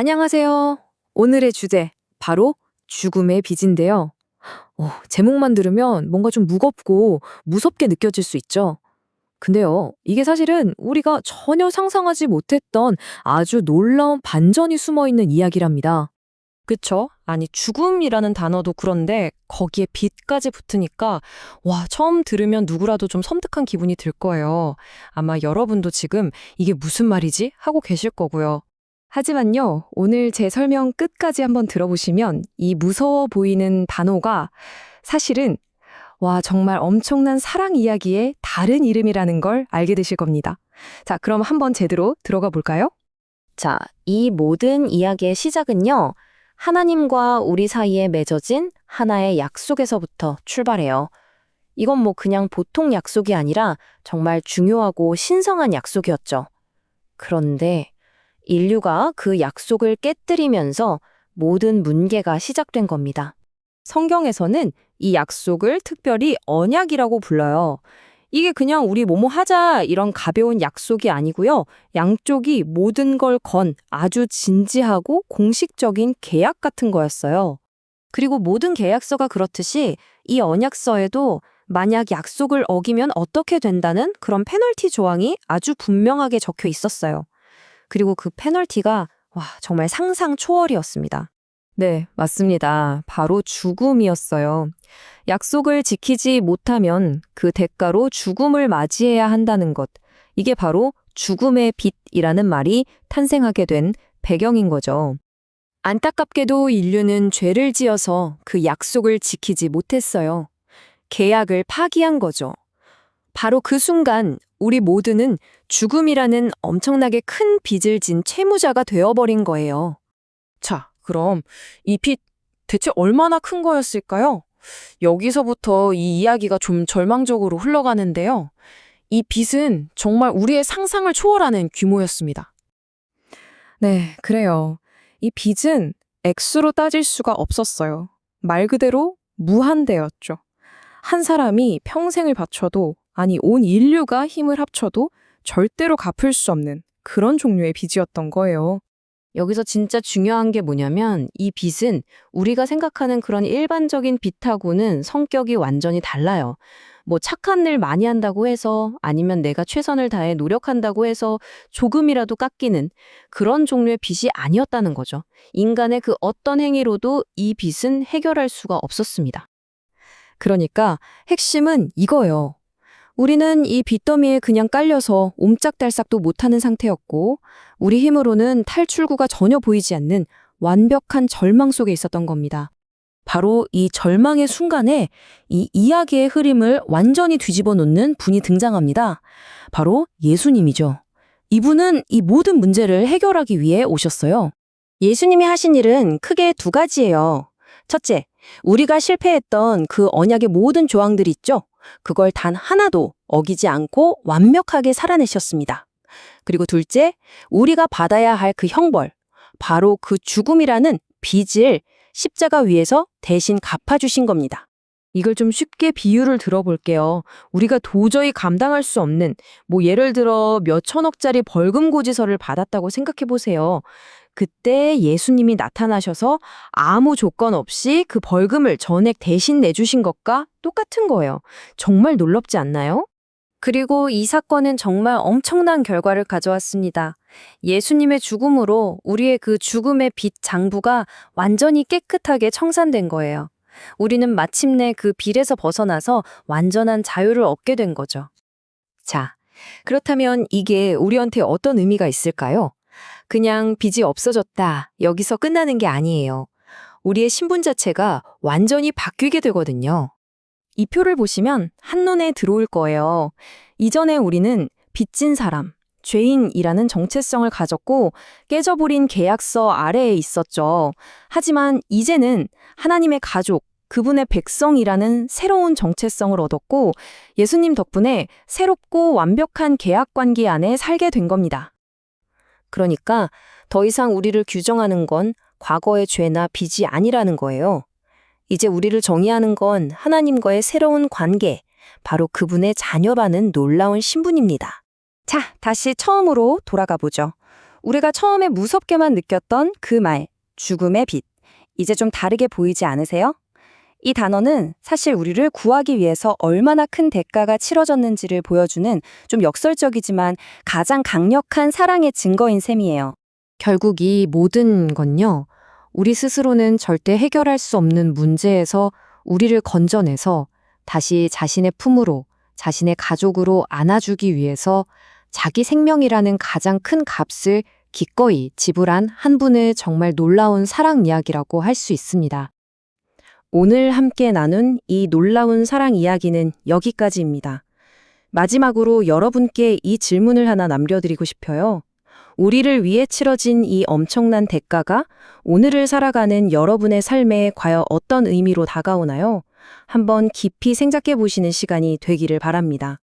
안녕하세요. 오늘의 주제, 바로 죽음의 빚인데요. 제목만 들으면 뭔가 좀 무겁고 무섭게 느껴질 수 있죠. 근데요, 이게 사실은 우리가 전혀 상상하지 못했던 아주 놀라운 반전이 숨어 있는 이야기랍니다. 그쵸? 아니, 죽음이라는 단어도 그런데 거기에 빛까지 붙으니까 와, 처음 들으면 누구라도 좀 섬뜩한 기분이 들 거예요. 아마 여러분도 지금 이게 무슨 말이지? 하고 계실 거고요. 하지만요, 오늘 제 설명 끝까지 한번 들어보시면 이 무서워 보이는 단어가 사실은 정말 엄청난 사랑 이야기의 다른 이름이라는 걸 알게 되실 겁니다. 자, 그럼 한번 제대로 들어가 볼까요? 자, 이 모든 이야기의 시작은요, 하나님과 우리 사이에 맺어진 하나의 약속에서부터 출발해요. 이건 뭐 그냥 보통 약속이 아니라 정말 중요하고 신성한 약속이었죠. 그런데 인류가 그 약속을 깨뜨리면서 모든 문제가 시작된 겁니다. 성경에서는 이 약속을 특별히 언약이라고 불러요. 이게 그냥 우리 뭐뭐 하자 이런 가벼운 약속이 아니고요. 양쪽이 모든 걸 건 아주 진지하고 공식적인 계약 같은 거였어요. 그리고 모든 계약서가 그렇듯이 이 언약서에도 만약 약속을 어기면 어떻게 된다는 그런 페널티 조항이 아주 분명하게 적혀 있었어요. 그리고 그 페널티가 정말 상상 초월이었습니다. 네, 맞습니다. 바로 죽음이었어요. 약속을 지키지 못하면 그 대가로 죽음을 맞이해야 한다는 것. 이게 바로 죽음의 빛이라는 말이 탄생하게 된 배경인 거죠. 안타깝게도 인류는 죄를 지어서 그 약속을 지키지 못했어요. 계약을 파기한 거죠. 바로 그 순간 우리 모두는 죽음이라는 엄청나게 큰 빚을 진 채무자가 되어버린 거예요. 자, 그럼 이 빛 대체 얼마나 큰 거였을까요? 여기서부터 이 이야기가 좀 절망적으로 흘러가는데요. 이 빛은 정말 우리의 상상을 초월하는 규모였습니다. 네, 그래요. 이 빚은 액수로 따질 수가 없었어요. 말 그대로 무한대였죠. 한 사람이 평생을 바쳐도, 아니 온 인류가 힘을 합쳐도 절대로 갚을 수 없는 그런 종류의 빚이었던 거예요. 여기서 진짜 중요한 게 뭐냐면 이 빚은 우리가 생각하는 그런 일반적인 빚하고는 성격이 완전히 달라요. 뭐 착한 일 많이 한다고 해서 아니면 내가 최선을 다해 노력한다고 해서 조금이라도 깎이는 그런 종류의 빚이 아니었다는 거죠. 인간의 그 어떤 행위로도 이 빚은 해결할 수가 없었습니다. 그러니까 핵심은 이거예요. 우리는 이 빚더미에 그냥 깔려서 옴짝달싹도 못하는 상태였고 우리 힘으로는 탈출구가 전혀 보이지 않는 완벽한 절망 속에 있었던 겁니다. 바로 이 절망의 순간에 이 이야기의 흐름을 완전히 뒤집어 놓는 분이 등장합니다. 바로 예수님이죠. 이분은 이 모든 문제를 해결하기 위해 오셨어요. 예수님이 하신 일은 크게 두 가지예요. 첫째, 우리가 실패했던 그 언약의 모든 조항들 있죠? 그걸 단 하나도 어기지 않고 완벽하게 살아내셨습니다. 그리고 둘째, 우리가 받아야 할 그 형벌, 바로 그 죽음이라는 빚을 십자가 위에서 대신 갚아주신 겁니다. 이걸 좀 쉽게 비유를 들어볼게요. 우리가 도저히 감당할 수 없는, 예를 들어 몇 천억짜리 벌금 고지서를 받았다고 생각해 보세요. 그때 예수님이 나타나셔서 아무 조건 없이 그 벌금을 전액 대신 내주신 것과 똑같은 거예요. 정말 놀랍지 않나요? 그리고 이 사건은 정말 엄청난 결과를 가져왔습니다. 예수님의 죽음으로 우리의 그 죽음의 빚 장부가 완전히 깨끗하게 청산된 거예요. 우리는 마침내 그 빌에서 벗어나서 완전한 자유를 얻게 된 거죠. 자, 그렇다면 이게 우리한테 어떤 의미가 있을까요? 그냥 빚이 없어졌다, 여기서 끝나는 게 아니에요. 우리의 신분 자체가 완전히 바뀌게 되거든요. 이 표를 보시면 한눈에 들어올 거예요. 이전에 우리는 빚진 사람, 죄인이라는 정체성을 가졌고 깨져버린 계약서 아래에 있었죠. 하지만 이제는 하나님의 가족, 그분의 백성이라는 새로운 정체성을 얻었고 예수님 덕분에 새롭고 완벽한 계약 관계 안에 살게 된 겁니다. 그러니까 더 이상 우리를 규정하는 건 과거의 죄나 빚이 아니라는 거예요. 이제 우리를 정의하는 건 하나님과의 새로운 관계, 바로 그분의 자녀라는 놀라운 신분입니다. 자, 다시 처음으로 돌아가 보죠. 우리가 처음에 무섭게만 느꼈던 그 말, 죽음의 빛. 이제 좀 다르게 보이지 않으세요? 이 단어는 사실 우리를 구하기 위해서 얼마나 큰 대가가 치러졌는지를 보여주는 좀 역설적이지만 가장 강력한 사랑의 증거인 셈이에요. 결국 이 모든 건요, 우리 스스로는 절대 해결할 수 없는 문제에서 우리를 건져내서 다시 자신의 품으로, 자신의 가족으로 안아주기 위해서 자기 생명이라는 가장 큰 값을 기꺼이 지불한 한 분의 정말 놀라운 사랑 이야기라고 할 수 있습니다. 오늘 함께 나눈 이 놀라운 사랑 이야기는 여기까지입니다. 마지막으로 여러분께 이 질문을 하나 남겨드리고 싶어요. 우리를 위해 치러진 이 엄청난 대가가 오늘을 살아가는 여러분의 삶에 과연 어떤 의미로 다가오나요? 한번 깊이 생각해 보시는 시간이 되기를 바랍니다.